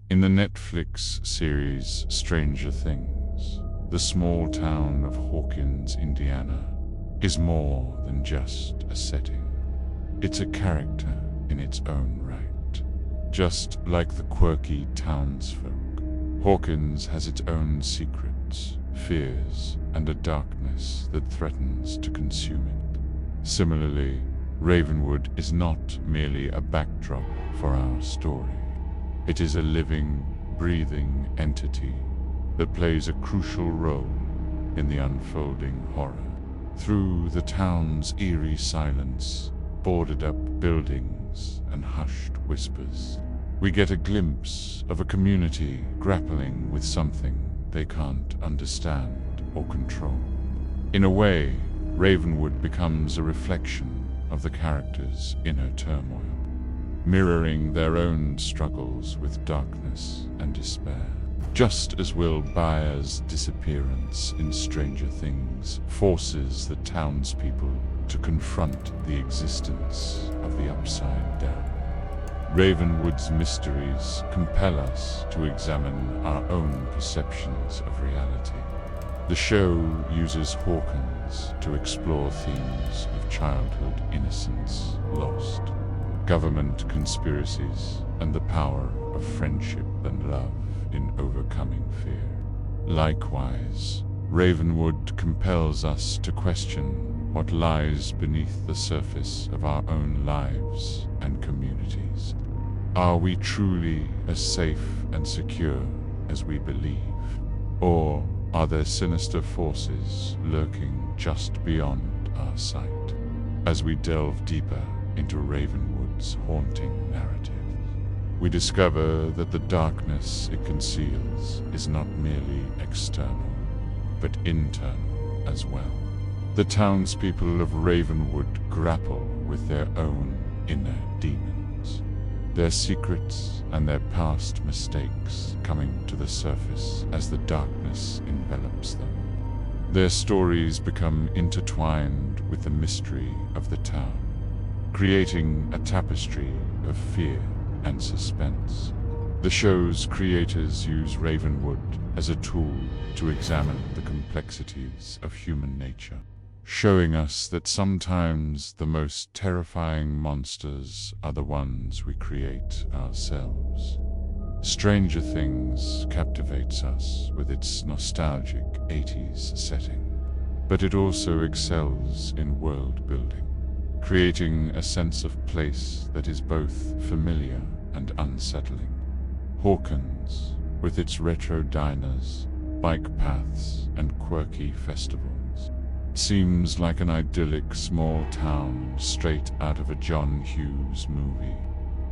In the Netflix series Stranger Things, the small town of Hawkins, Indiana, is more than just a setting. It's a character in its own right. Just like the quirky townsfolk, Hawkins has its own secrets, fears, and a darkness that threatens to consume it. Similarly, Ravenwood is not merely a backdrop for our story. It is a living, breathing entity that plays a crucial role in the unfolding horror. Through the town's eerie silence, boarded-up buildings, and hushed whispers, we get a glimpse of a community grappling with something they can't understand or control. In a way, Ravenwood becomes a reflection of the characters' inner turmoil, mirroring their own struggles with darkness and despair. Just as Will Byers' disappearance in Stranger Things forces the townspeople to confront the existence of the Upside Down, Ravenwood's mysteries compel us to examine our own perceptions of reality. The show uses Hawkins to explore themes of childhood innocence lost, government conspiracies, and the power of friendship and love in overcoming fear. Likewise, Ravenwood compels us to question what lies beneath the surface of our own lives and communities. Are we truly as safe and secure as we believe? Or are there sinister forces lurking just beyond our sight? As we delve deeper into Ravenwood's haunting narrative, we discover that the darkness it conceals is not merely external, but internal as well. The townspeople of Ravenwood grapple with their own inner demons, their secrets and their past mistakes coming to the surface as the darkness envelops them. Their stories become intertwined with the mystery of the town, creating a tapestry of fear and suspense. The show's creators use Ravenwood as a tool to examine the complexities of human nature, showing us that sometimes the most terrifying monsters are the ones we create ourselves. Stranger Things captivates us with its nostalgic 80s setting, but it also excels in world building, creating a sense of place that is both familiar and unsettling. Hawkins, with its retro diners, bike paths, and quirky festivals, seems like an idyllic small town straight out of a John Hughes movie.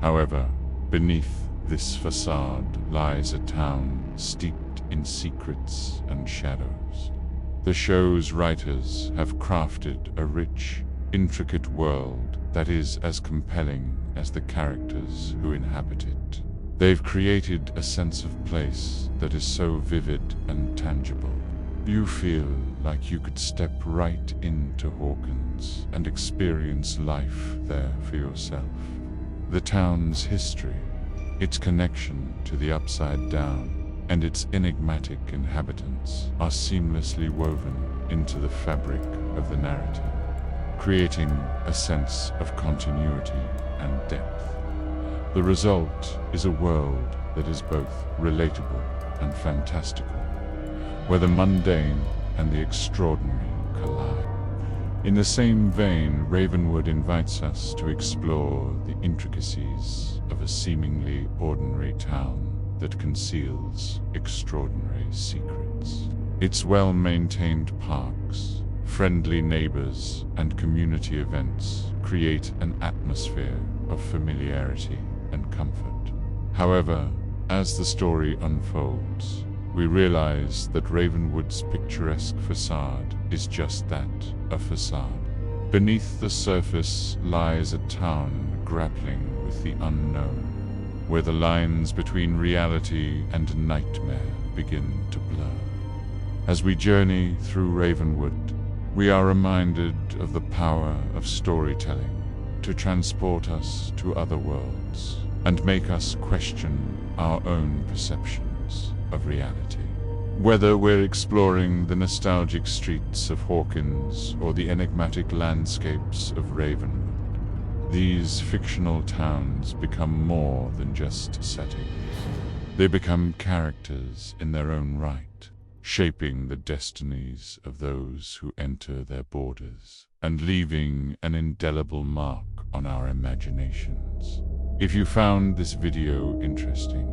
However, beneath this facade lies a town steeped in secrets and shadows. The show's writers have crafted a rich, intricate world that is as compelling as the characters who inhabit it. They've created a sense of place that is so vivid and tangible. You feel like you could step right into Hawkins and experience life there for yourself. The town's history, its connection to the Upside Down, and its enigmatic inhabitants are seamlessly woven into the fabric of the narrative, creating a sense of continuity and depth. The result is a world that is both relatable and fantastical, where the mundane and the extraordinary collide. In the same vein, Ravenwood invites us to explore the intricacies of a seemingly ordinary town that conceals extraordinary secrets. Its well-maintained parks, friendly neighbors, and community events create an atmosphere of familiarity and comfort. However, as the story unfolds, we realize that Ravenwood's picturesque facade is just that, a facade. Beneath the surface lies a town grappling with the unknown, where the lines between reality and nightmare begin to blur. As we journey through Ravenwood, we are reminded of the power of storytelling to transport us to other worlds and make us question our own perceptions of reality. Whether we're exploring the nostalgic streets of Hawkins or the enigmatic landscapes of Ravenwood, these fictional towns become more than just settings. They become characters in their own right, shaping the destinies of those who enter their borders and leaving an indelible mark on our imaginations. If you found this video interesting,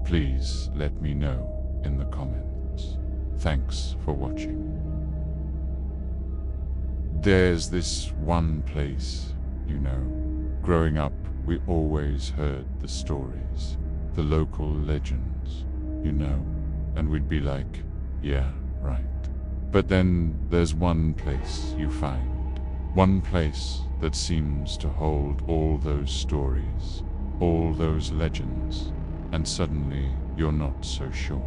please let me know in the comments. Thanks for watching. There's this one place, growing up we always heard the stories, the local legends, and we'd be like, yeah, right. But then there's one place you find, one place that seems to hold all those stories, all those legends, and suddenly you're not so sure.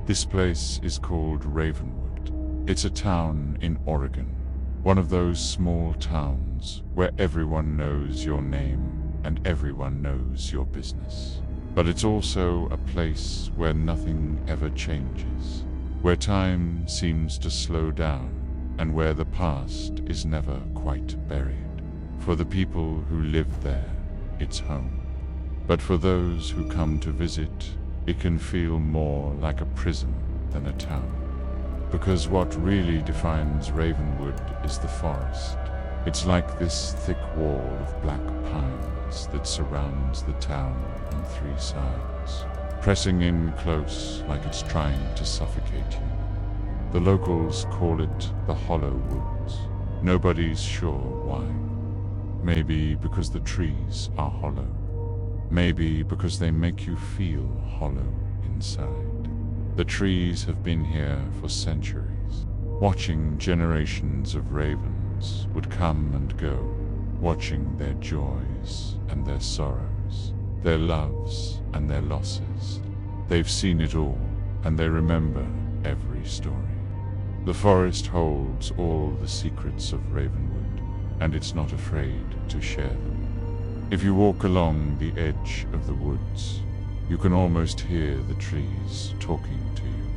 This place is called Ravenwood. It's a town in Oregon, one of those small towns where everyone knows your name and everyone knows your business. But it's also a place where nothing ever changes, where time seems to slow down, and where the past is never quite buried. For the people who live there, it's home. But for those who come to visit, it can feel more like a prison than a town. Because what really defines Ravenwood is the forest. It's like this thick wall of black pines that surrounds the town on three sides, pressing in close like it's trying to suffocate you. The locals call it the Hollow Woods. Nobody's sure why. Maybe because the trees are hollow. Maybe because they make you feel hollow inside. The trees have been here for centuries, watching generations of ravens would come and go, watching their joys and their sorrows, their loves and their losses. They've seen it all, and they remember every story. The forest holds all the secrets of Ravenwood, and it's not afraid to share them. If you walk along the edge of the woods, you can almost hear the trees talking to you.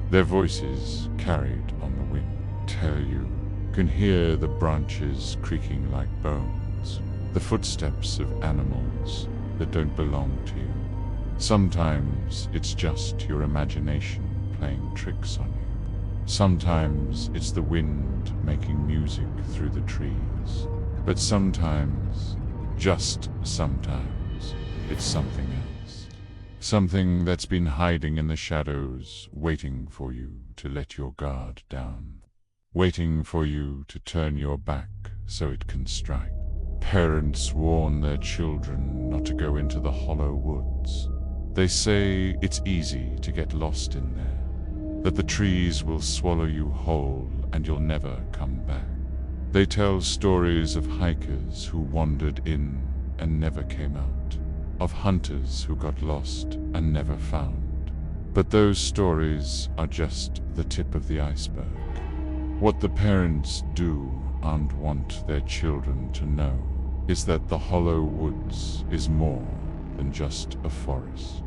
Their voices, carried on the wind, tell you can hear the branches creaking like bones, the footsteps of animals that don't belong to you. Sometimes it's just your imagination playing tricks on you. Sometimes it's the wind making music through the trees. But sometimes, just sometimes, it's something else. Something that's been hiding in the shadows, waiting for you to let your guard down. Waiting for you to turn your back so it can strike. Parents warn their children not to go into the hollow woods. They say it's easy to get lost in there, that the trees will swallow you whole and you'll never come back. They tell stories of hikers who wandered in and never came out, of hunters who got lost and never found. But those stories are just the tip of the iceberg. What the parents do and want their children to know is that the Hollow Woods is more than just a forest.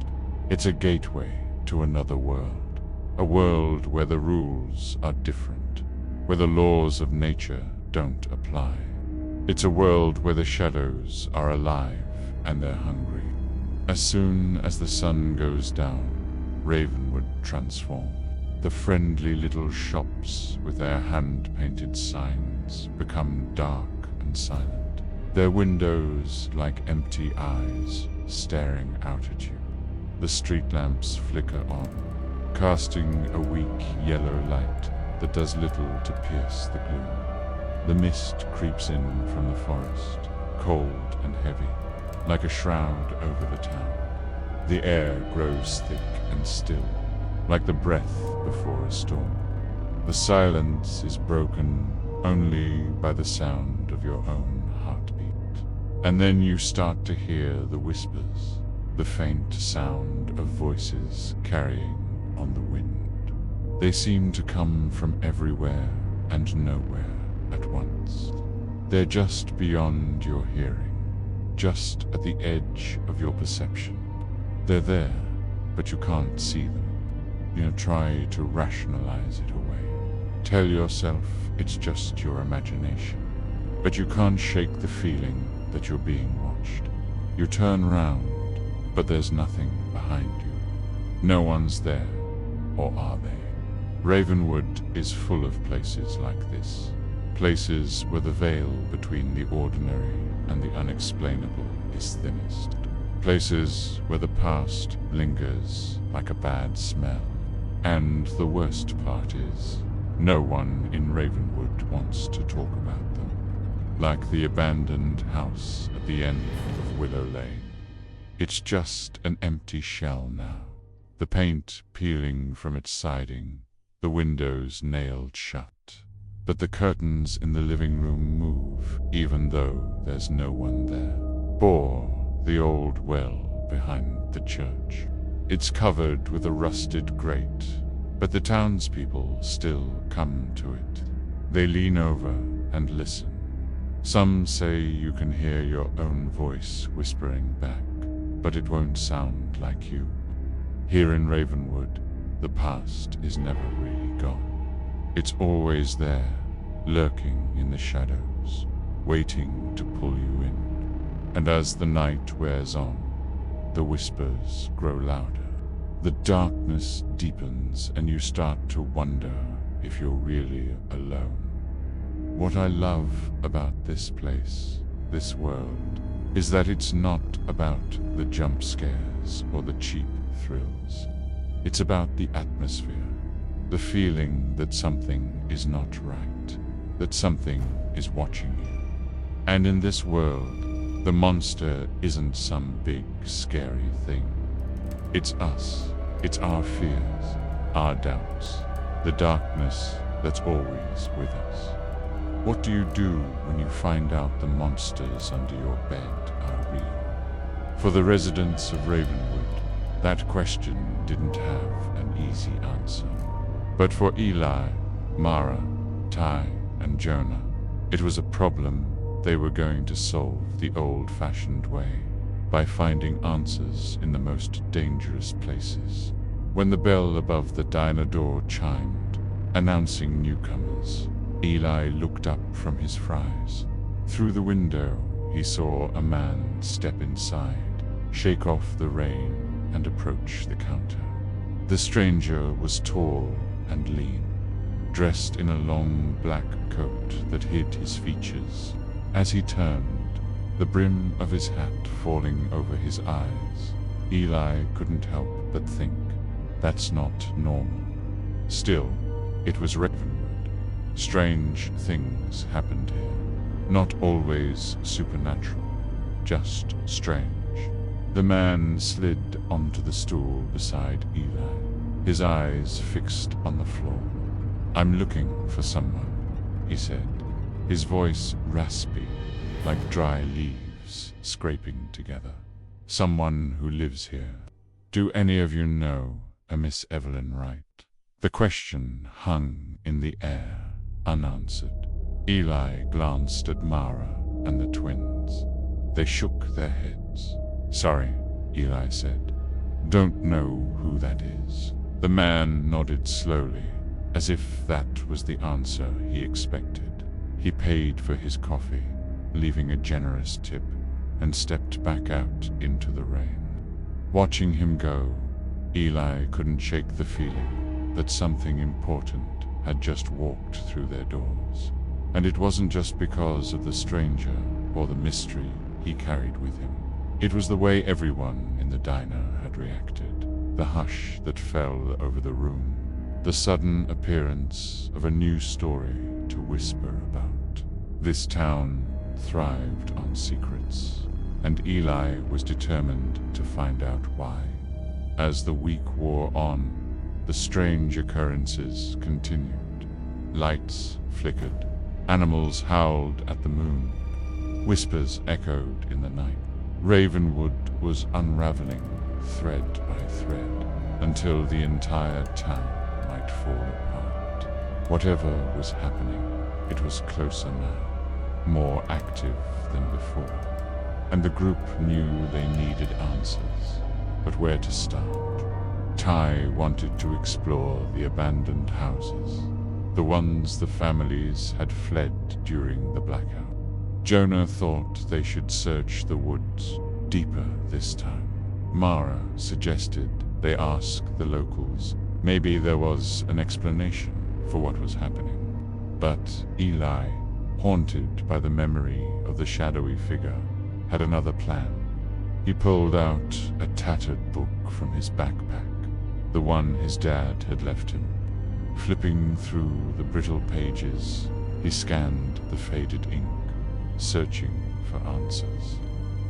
It's a gateway to another world, a world where the rules are different, where the laws of nature don't apply. It's a world where the shadows are alive and they're hungry. As soon as the sun goes down, Ravenwood transforms. The friendly little shops with their hand-painted signs become dark and silent, their windows like empty eyes staring out at you. The street lamps flicker on, casting a weak yellow light that does little to pierce the gloom. The mist creeps in from the forest, cold and heavy, like a shroud over the town. The air grows thick and still, like the breath before a storm. The silence is broken only by the sound of your own heartbeat. And then you start to hear the whispers, the faint sound of voices carrying on the wind. They seem to come from everywhere and nowhere at once. They're just beyond your hearing, just at the edge of your perception. They're there, but you can't see them. Try to rationalize it away. Tell yourself it's just your imagination. But you can't shake the feeling that you're being watched. You turn round, but there's nothing behind you. No one's there, or are they? Ravenwood is full of places like this. Places where the veil between the ordinary and the unexplainable is thinnest. Places where the past lingers like a bad smell. And the worst part is, no one in Ravenwood wants to talk about them. Like the abandoned house at the end of Willow Lane. It's just an empty shell now. The paint peeling from its siding, the windows nailed shut. But the curtains in the living room move, even though there's no one there. Or the old well behind the church. It's covered with a rusted grate, but the townspeople still come to it. They lean over and listen. Some say you can hear your own voice whispering back, but it won't sound like you. Here in Ravenwood, the past is never really gone. It's always there, lurking in the shadows, waiting to pull you in. And as the night wears on, the whispers grow louder. The darkness deepens and you start to wonder if you're really alone. What I love about this place, this world, is that it's not about the jump scares or the cheap thrills. It's about the atmosphere, the feeling that something is not right, that something is watching you. And in this world, the monster isn't some big, scary thing. It's us. It's our fears, our doubts, the darkness that's always with us. What do you do when you find out the monsters under your bed are real? For the residents of Ravenwood, that question didn't have an easy answer. But for Eli, Mara, Ty, and Jonah, it was a problem they were going to solve the old-fashioned way, by finding answers in the most dangerous places. When the bell above the diner door chimed, announcing newcomers, Eli looked up from his fries. Through the window, he saw a man step inside, shake off the rain, and approach the counter. The stranger was tall and lean, dressed in a long black coat that hid his features. As he turned, the brim of his hat falling over his eyes, Eli couldn't help but think, that's not normal. Still, it was Ravenwood. Strange things happened here. Not always supernatural, just strange. The man slid onto the stool beside Eli, his eyes fixed on the floor. "I'm looking for someone," he said, his voice raspy, like dry leaves scraping together. "Someone who lives here. Do any of you know a Miss Evelyn Wright?" The question hung in the air, unanswered. Eli glanced at Mara and the twins. They shook their heads. "Sorry," Eli said. "Don't know who that is." The man nodded slowly, as if that was the answer he expected. He paid for his coffee, leaving a generous tip, and stepped back out into the rain. Watching him go, Eli couldn't shake the feeling that something important had just walked through their doors. And it wasn't just because of the stranger or the mystery he carried with him. It was the way everyone in the diner had reacted, the hush that fell over the room, the sudden appearance of a new story to whisper about. This town thrived on secrets, and Eli was determined to find out why. As the week wore on, the strange occurrences continued. Lights flickered, animals howled at the moon, whispers echoed in the night. Ravenwood was unraveling thread by thread until the entire town might fall apart. Whatever was happening, it was closer now, more active than before. and the group knew they needed answers. But where to start? Ty wanted to explore the abandoned houses, the ones the families had fled during the blackout. Jonah thought they should search the woods deeper this time. Mara suggested they ask the locals. Maybe there was an explanation for what was happening. But Eli, haunted by the memory of the shadowy figure, had another plan. He pulled out a tattered book from his backpack, the one his dad had left him. Flipping through the brittle pages, he scanned the faded ink, searching for answers.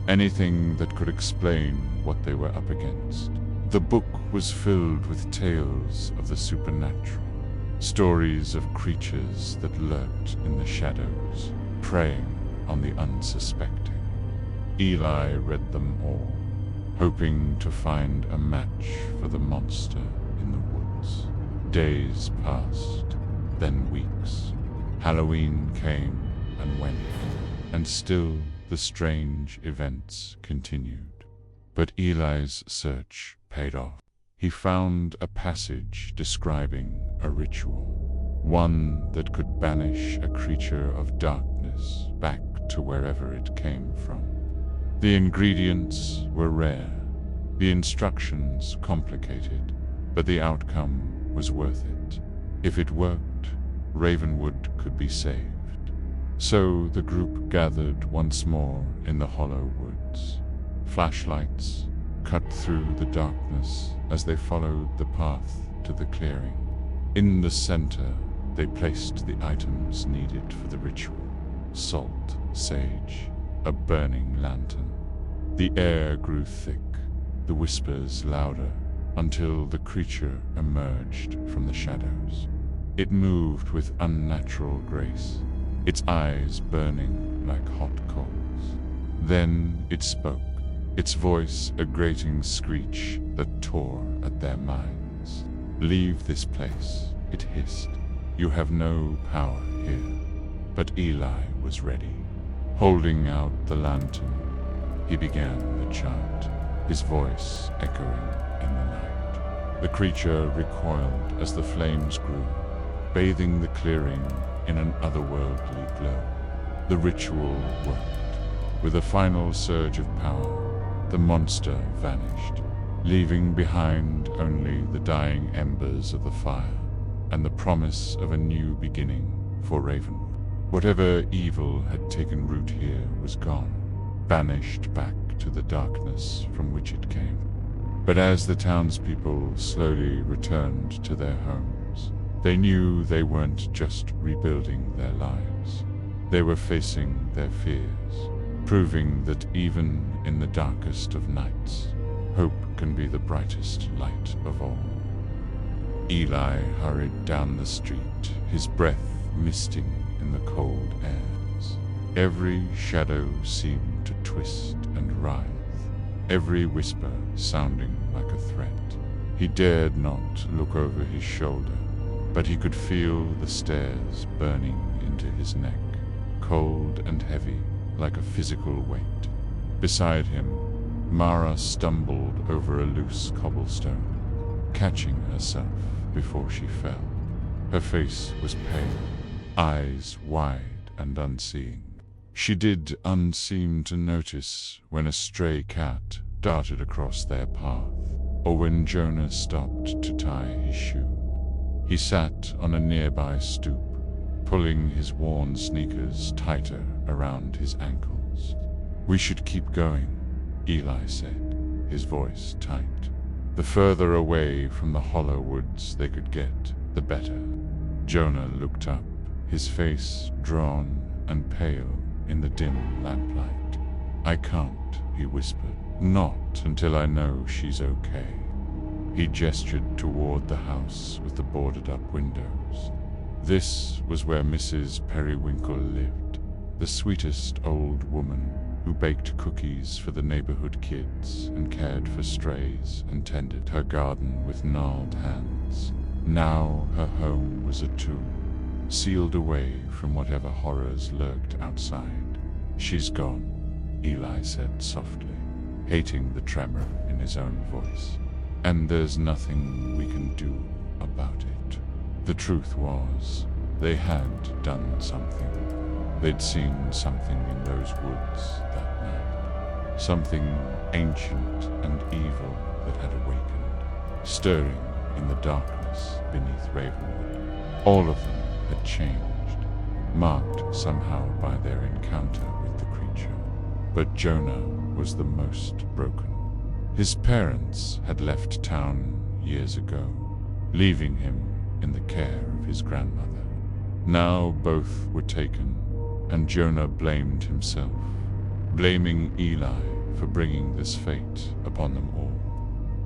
Anything that could explain what they were up against. The book was filled with tales of the supernatural, stories of creatures that lurked in the shadows, preying on the unsuspecting. Eli read them all, hoping to find a match for the monster in the woods. Days passed, then weeks. Halloween came and went, and still the strange events continued. But Eli's search paid off. He found a passage describing a ritual, one that could banish a creature of darkness back to wherever it came from. The ingredients were rare, the instructions complicated, but the outcome was worth it. If it worked, Ravenwood could be saved. So the group gathered once more in the hollow woods. Flashlights cut through the darkness as they followed the path to the clearing. In the center, they placed the items needed for the ritual: salt, sage, a burning lantern. The air grew thick, the whispers louder, until the creature emerged from the shadows. It moved with unnatural grace, its eyes burning like hot coals. Then it spoke, its voice a grating screech that tore at their minds. "Leave this place," it hissed. "You have no power here." But Eli was ready. Holding out the lantern, he began the chant, his voice echoing in the night. The creature recoiled as the flames grew, bathing the clearing in an otherworldly glow. The ritual worked. With a final surge of power, the monster vanished, leaving behind only the dying embers of the fire and the promise of a new beginning for Ravenwood. Whatever evil had taken root here was gone, banished back to the darkness from which it came. But as the townspeople slowly returned to their homes, they knew they weren't just rebuilding their lives. They were facing their fears, proving that even in the darkest of nights, hope can be the brightest light of all. Eli hurried down the street, his breath misting in the cold airs. Every shadow seemed to twist and writhe, every whisper sounding like a threat. He dared not look over his shoulder, but he could feel the stairs burning into his neck, cold and heavy like a physical weight. Beside him, Mara stumbled over a loose cobblestone, catching herself before she fell. Her face was pale, eyes wide and unseeing. She did unseem to notice when a stray cat darted across their path, or when Jonah stopped to tie his shoe. He sat on a nearby stoop, pulling his worn sneakers tighter around his ankles. "We should keep going," Eli said, his voice tight. The further away from the hollow woods they could get, the better. Jonah looked up, his face drawn and pale in the dim lamplight. "I can't," he whispered. "Not until I know she's okay." He gestured toward the house with the boarded-up windows. This was where Mrs. Periwinkle lived, the sweetest old woman who baked cookies for the neighborhood kids and cared for strays and tended her garden with gnarled hands. Now her home was a tomb, sealed away from whatever horrors lurked outside. "She's gone," Eli said softly, hating the tremor in his own voice. "And there's nothing we can do about it." The truth was, they had done something. They'd seen something in those woods that night. Something ancient and evil that had awakened, stirring in the darkness beneath Ravenwood. All of them had changed, marked somehow by their encounter with the creature. But Jonah was the most broken. His parents had left town years ago, leaving him in the care of his grandmother. Now both were taken, and Jonah blamed himself, blaming Eli for bringing this fate upon them all.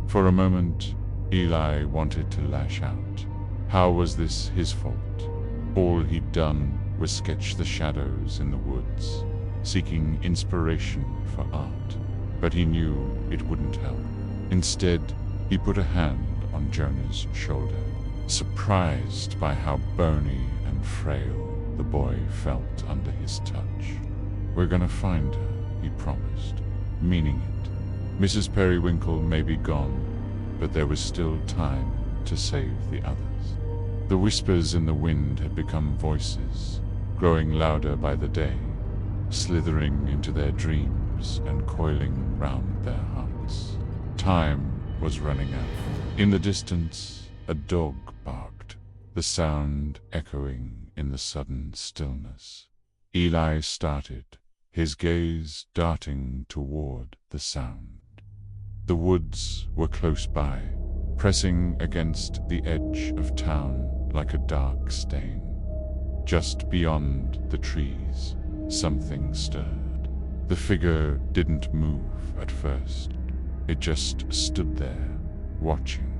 For a moment, Eli wanted to lash out. How was this his fault? All he'd done was sketch the shadows in the woods, seeking inspiration for art. But he knew it wouldn't help. Instead, he put a hand on Jonah's shoulder, surprised by how bony and frail the boy felt under his touch. "We're gonna find her," he promised, meaning it. Mrs. Periwinkle may be gone, but there was still time to save the others. The whispers in the wind had become voices, growing louder by the day, slithering into their dreams and coiling round their hearts. Time was running out. In the distance, a dog barked, the sound echoing in the sudden stillness. Eli started, his gaze darting toward the sound. The woods were close by, pressing against the edge of town like a dark stain. Just beyond the trees, something stirred. The figure didn't move at first. It just stood there, watching,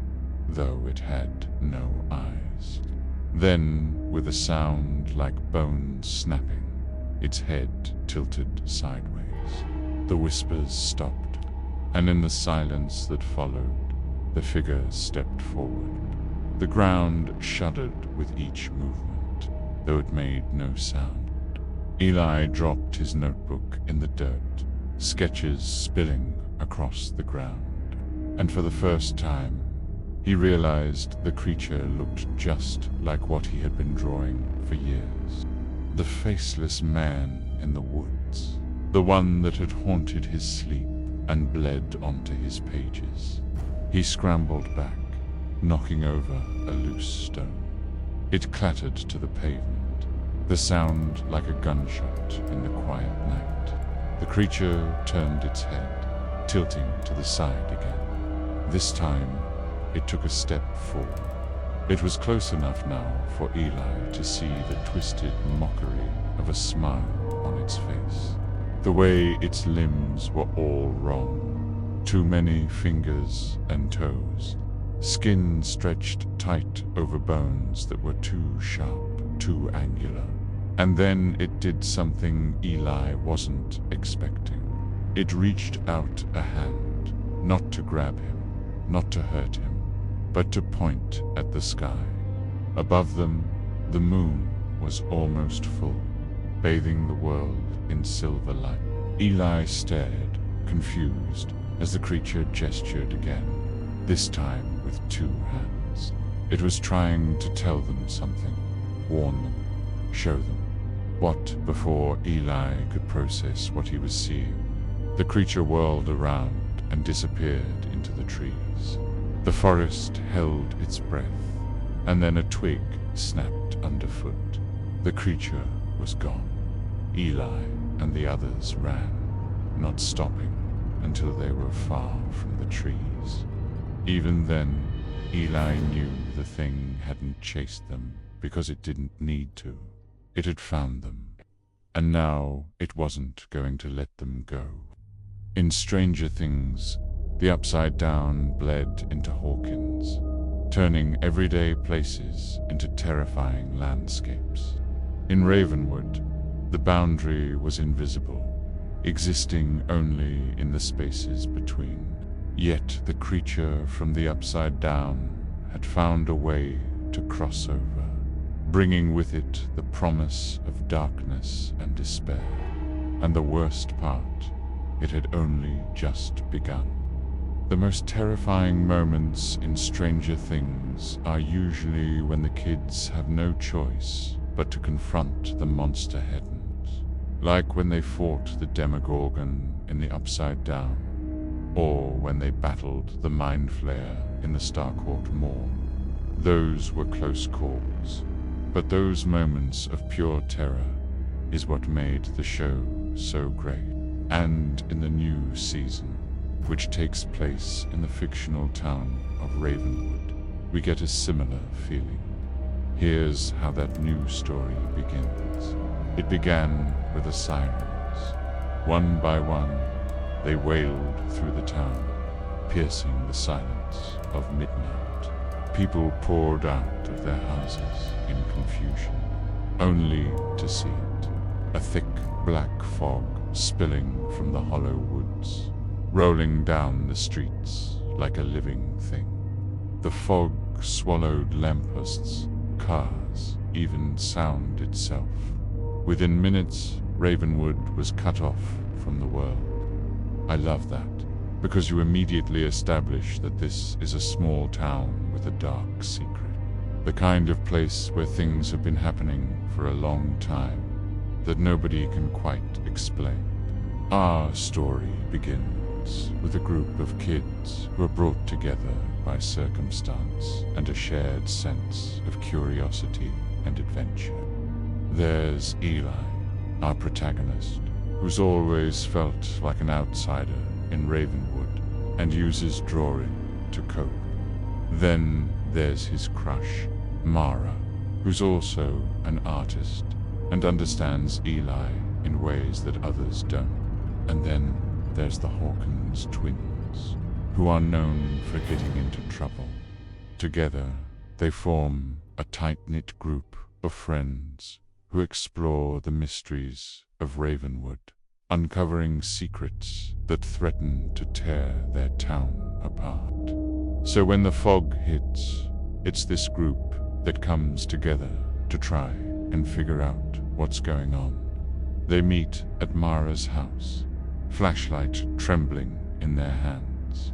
though it had no eyes. Then, with a sound like bones snapping, its head tilted sideways. The whispers stopped, and in the silence that followed, the figure stepped forward. The ground shuddered with each movement, though it made no sound. Eli dropped his notebook in the dirt, sketches spilling across the ground, and for the first time, he realized the creature looked just like what he had been drawing for years. The faceless man in the woods, the one that had haunted his sleep and bled onto his pages. He scrambled back, knocking over a loose stone. It clattered to the pavement, the sound like a gunshot in the quiet night. The creature turned its head, tilting to the side again. This time, it took a step forward. It was close enough now for Eli to see the twisted mockery of a smile on its face. The way its limbs were all wrong. Too many fingers and toes. Skin stretched tight over bones that were too sharp, too angular. And then it did something Eli wasn't expecting. It reached out a hand, not to grab him, not to hurt him, but to point at the sky. Above them, the moon was almost full, bathing the world in silver light. Eli stared, confused, as the creature gestured again, this time with two hands. It was trying to tell them something, warn them, show them. What before Eli could process what he was seeing? The creature whirled around and disappeared into the trees. The forest held its breath, and then a twig snapped underfoot. The creature was gone. Eli and the others ran, not stopping until they were far from the trees. Even then, Eli knew the thing hadn't chased them because it didn't need to. It had found them, and now it wasn't going to let them go. In Stranger Things, the Upside Down bled into Hawkins, turning everyday places into terrifying landscapes. In Ravenwood, the boundary was invisible, existing only in the spaces between. Yet the creature from the Upside Down had found a way to cross over, bringing with it the promise of darkness and despair. And the worst part, it had only just begun. The most terrifying moments in Stranger Things are usually when the kids have no choice but to confront the monster headens, like when they fought the Demogorgon in the Upside Down, or when they battled the Mind Flayer in the Starcourt Mall. Those were close calls, but those moments of pure terror is what made the show so great. And in the new season, which takes place in the fictional town of Ravenwood, we get a similar feeling. Here's how that new story begins. It began with the sirens. One by one, they wailed through the town, piercing the silence of midnight. People poured out of their houses in confusion, only to see it. A thick black fog spilling from the hollow woods, rolling down the streets like a living thing. The fog swallowed lampposts, cars, even sound itself. Within minutes, Ravenwood was cut off from the world. I love that, because you immediately establish that this is a small town with a dark secret. The kind of place where things have been happening for a long time that nobody can quite explain. Our story begins with a group of kids who are brought together by circumstance and a shared sense of curiosity and adventure. There's Eli, our protagonist, who's always felt like an outsider in Ravenwood and uses drawing to cope. Then there's his crush, Mara, who's also an artist and understands Eli in ways that others don't. And then there's the Hawkins twins, who are known for getting into trouble. Together, they form a tight-knit group of friends who explore the mysteries of Ravenwood, uncovering secrets that threaten to tear their town apart. So when the fog hits, it's this group that comes together to try and figure out what's going on. They meet at Mara's house, flashlight trembling in their hands.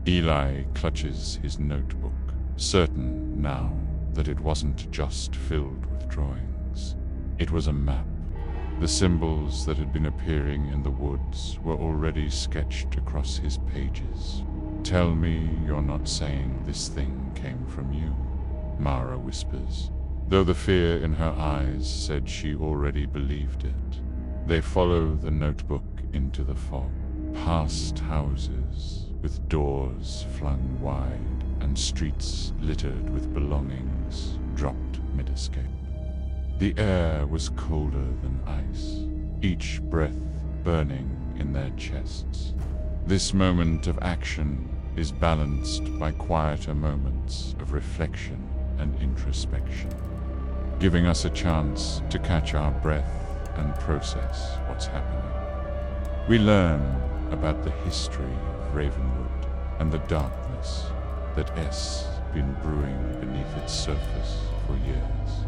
Eli clutches his notebook, certain now that it wasn't just filled with drawings. It was a map. The symbols that had been appearing in the woods were already sketched across his pages. "Tell me you're not saying this thing came from you," Mara whispers, though the fear in her eyes said she already believed it. They follow the notebook into the fog, past houses with doors flung wide and streets littered with belongings dropped mid-escape. The air was colder than ice, each breath burning in their chests. This moment of action is balanced by quieter moments of reflection and introspection, giving us a chance to catch our breath and process what's happening. We learn about the history of Ravenwood and the darkness that has been brewing beneath its surface for years.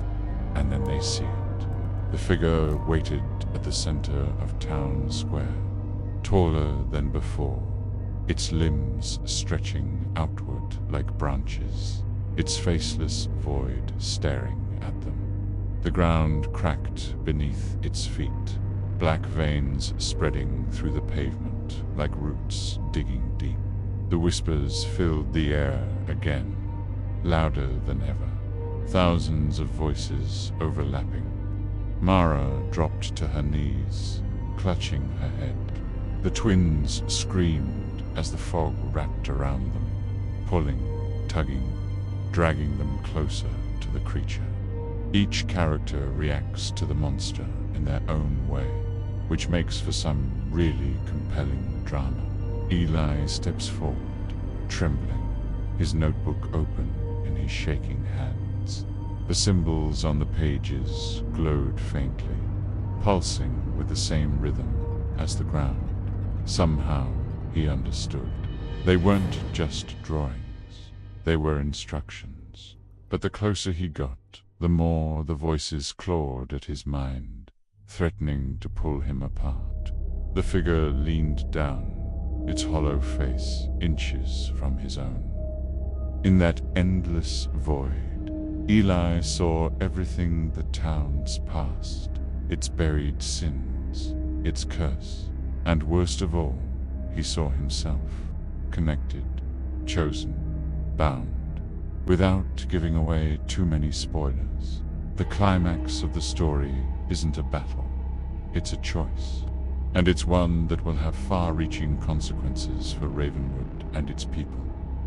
And then they see it. The figure waited at the center of town square, taller than before, its limbs stretching outward like branches, its faceless void staring at them. The ground cracked beneath its feet, black veins spreading through the pavement like roots digging deep. The whispers filled the air again, louder than ever, thousands of voices overlapping. Mara dropped to her knees, clutching her head. The twins screamed as the fog wrapped around them, pulling, tugging, dragging them closer to the creature. Each character reacts to the monster in their own way, which makes for some really compelling drama. Eli steps forward, trembling, his notebook open in his shaking hands. The symbols on the pages glowed faintly, pulsing with the same rhythm as the ground. Somehow, he understood. They weren't just drawings, they were instructions. But the closer he got, the more the voices clawed at his mind, threatening to pull him apart. The figure leaned down, its hollow face inches from his own. In that endless void, Eli saw everything the town's past, its buried sins, its curse, and worst of all, he saw himself, connected, chosen, bound. Without giving away too many spoilers, the climax of the story isn't a battle, it's a choice. And it's one that will have far-reaching consequences for Ravenwood and its people.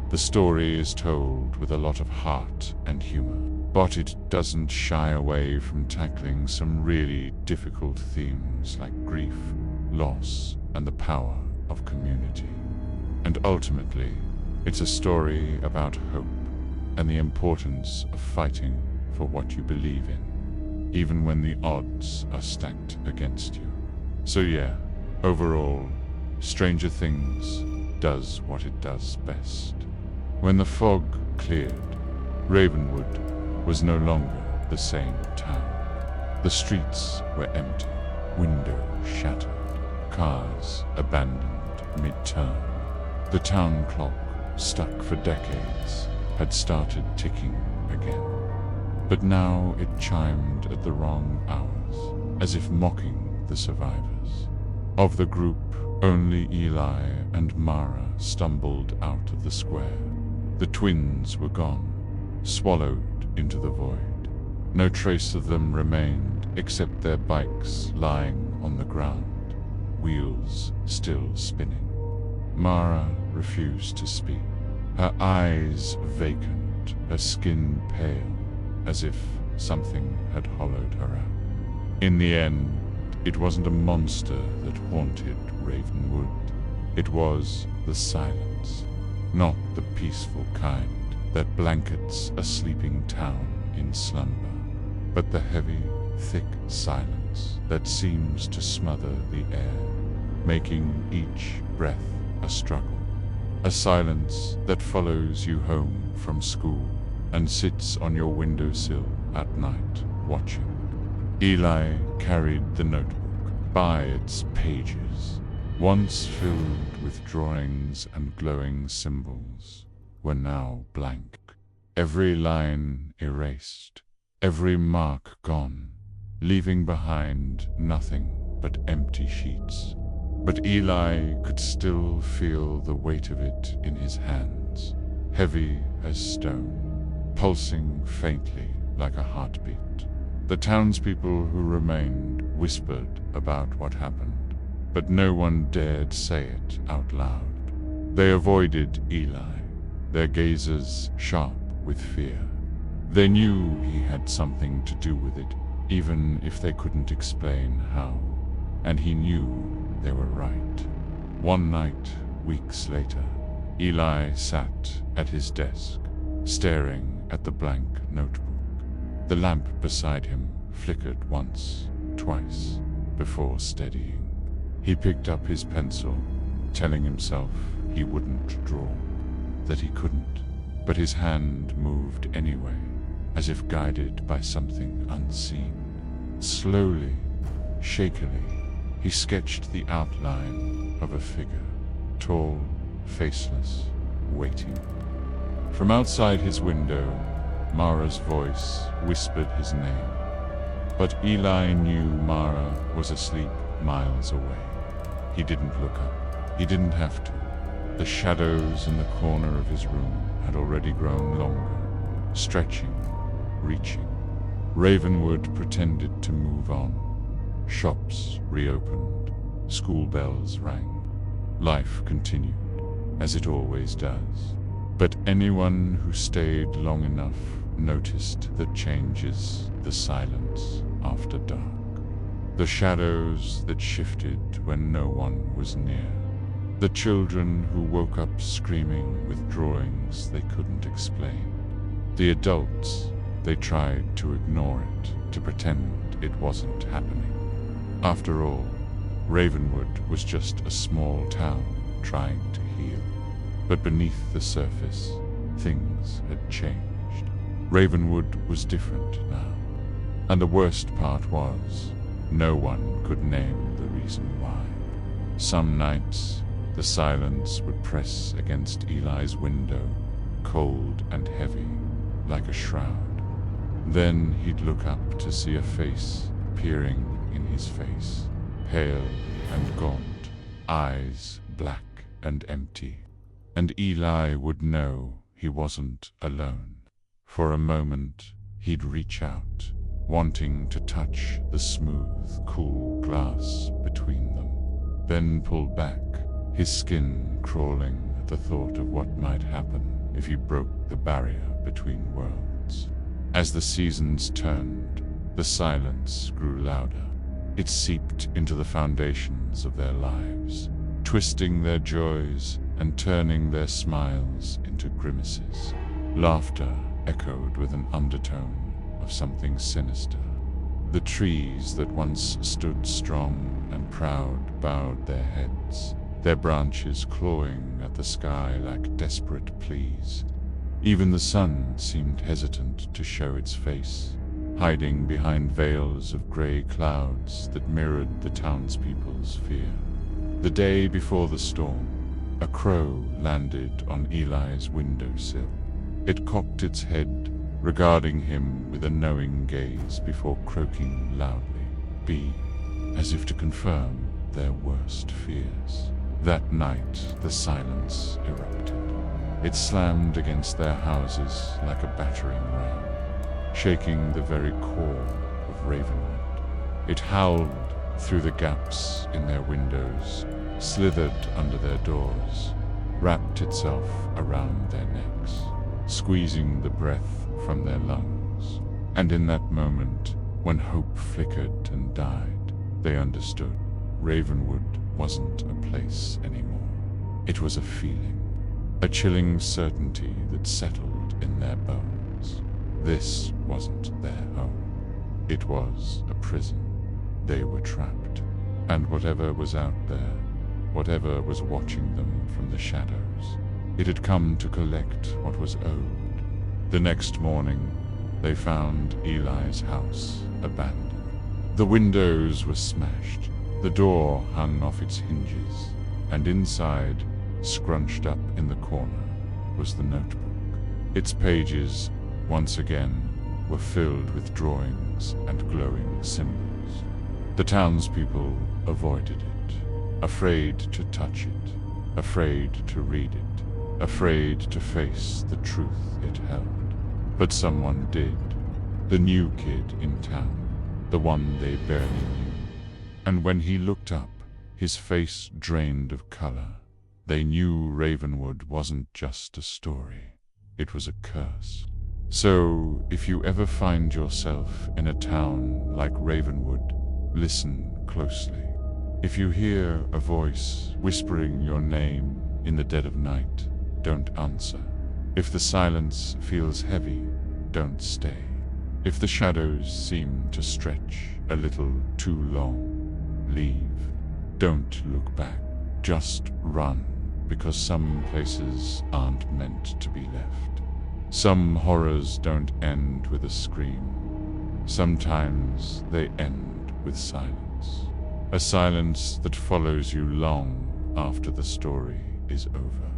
The story is told with a lot of heart and humor, but it doesn't shy away from tackling some really difficult themes like grief, loss, and the power of community. And ultimately, it's a story about hope and the importance of fighting for what you believe in, even when the odds are stacked against you. So yeah, overall, Stranger Things does what it does best. When the fog cleared, Ravenwood was no longer the same town. The streets were empty, windows shattered, cars abandoned mid-turn. The town clock, stuck for decades, had started ticking again. But now it chimed at the wrong hours, as if mocking the survivors. Of the group, only Eli and Mara stumbled out of the square. The twins were gone, swallowed into the void. No trace of them remained except their bikes lying on the ground, wheels still spinning. Mara refused to speak, her eyes vacant, her skin pale, as if something had hollowed her out. In the end, it wasn't a monster that haunted Ravenwood. It was the silence, not the peaceful kind that blankets a sleeping town in slumber, but the heavy, thick silence that seems to smother the air, making each breath a struggle. A silence that follows you home from school and sits on your windowsill at night, watching. Eli carried the notebook. By its pages, once filled with drawings and glowing symbols, were now blank. Every line erased, every mark gone, leaving behind nothing but empty sheets. But Eli could still feel the weight of it in his hands, heavy as stone, pulsing faintly like a heartbeat. The townspeople who remained whispered about what happened, but no one dared say it out loud. They avoided Eli, their gazes sharp with fear. They knew he had something to do with it, even if they couldn't explain how, and he knew they were right. One night, weeks later, Eli sat at his desk, staring at the blank notebook. The lamp beside him flickered once, twice, before steadying. He picked up his pencil, telling himself he wouldn't draw, that he couldn't, but his hand moved anyway, as if guided by something unseen. Slowly, shakily, he sketched the outline of a figure, tall, faceless, waiting. From outside his window, Mara's voice whispered his name, but Eli knew Mara was asleep miles away. He didn't look up. He didn't have to. The shadows in the corner of his room had already grown longer, stretching, reaching. Ravenwood pretended to move on. Shops reopened. School bells rang. Life continued, as it always does. But anyone who stayed long enough noticed the changes, the silence after dark, the shadows that shifted when no one was near, the children who woke up screaming with drawings they couldn't explain, the adults, they tried to ignore it, to pretend it wasn't happening. After all, Ravenwood was just a small town trying to heal. But beneath the surface, things had changed. Ravenwood was different now. And the worst part was, no one could name the reason why. Some nights, the silence would press against Eli's window, cold and heavy, like a shroud. Then he'd look up to see a face peering in his face, pale and gaunt, eyes black and empty. And Eli would know he wasn't alone. For a moment, he'd reach out, wanting to touch the smooth, cool glass between them, then pull back, his skin crawling at the thought of what might happen if he broke the barrier between worlds. As the seasons turned, the silence grew louder. It seeped into the foundations of their lives, twisting their joys and turning their smiles into grimaces. Laughter echoed with an undertone of something sinister. The trees that once stood strong and proud bowed their heads, their branches clawing at the sky like desperate pleas. Even the sun seemed hesitant to show its face, hiding behind veils of gray clouds that mirrored the townspeople's fear. The day before the storm, a crow landed on Eli's windowsill. It cocked its head, regarding him with a knowing gaze before croaking loudly, "B," as if to confirm their worst fears. That night, the silence erupted. It slammed against their houses like a battering ram, shaking the very core of Ravenwood. It howled through the gaps in their windows, slithered under their doors, wrapped itself around their necks, squeezing the breath from their lungs. And in that moment, when hope flickered and died, they understood. Ravenwood wasn't a place anymore. It was a feeling, a chilling certainty that settled in their bones. This wasn't their home. It was a prison. They were trapped. And whatever was out there, whatever was watching them from the shadows, it had come to collect what was owed. The next morning, they found Eli's house abandoned. The windows were smashed, the door hung off its hinges, and inside, scrunched up in the corner, was the notebook. Its pages, once again, were filled with drawings and glowing symbols. The townspeople avoided it, afraid to touch it, afraid to read it, afraid to face the truth it held. But someone did. The new kid in town, the one they barely knew. And when he looked up, his face drained of color, they knew Ravenwood wasn't just a story. It was a curse. So, if you ever find yourself in a town like Ravenwood, listen closely. If you hear a voice whispering your name in the dead of night, don't answer. If the silence feels heavy, don't stay. If the shadows seem to stretch a little too long, leave. Don't look back. Just run, because some places aren't meant to be left. Some horrors don't end with a scream. Sometimes they end with silence. A silence that follows you long after the story is over.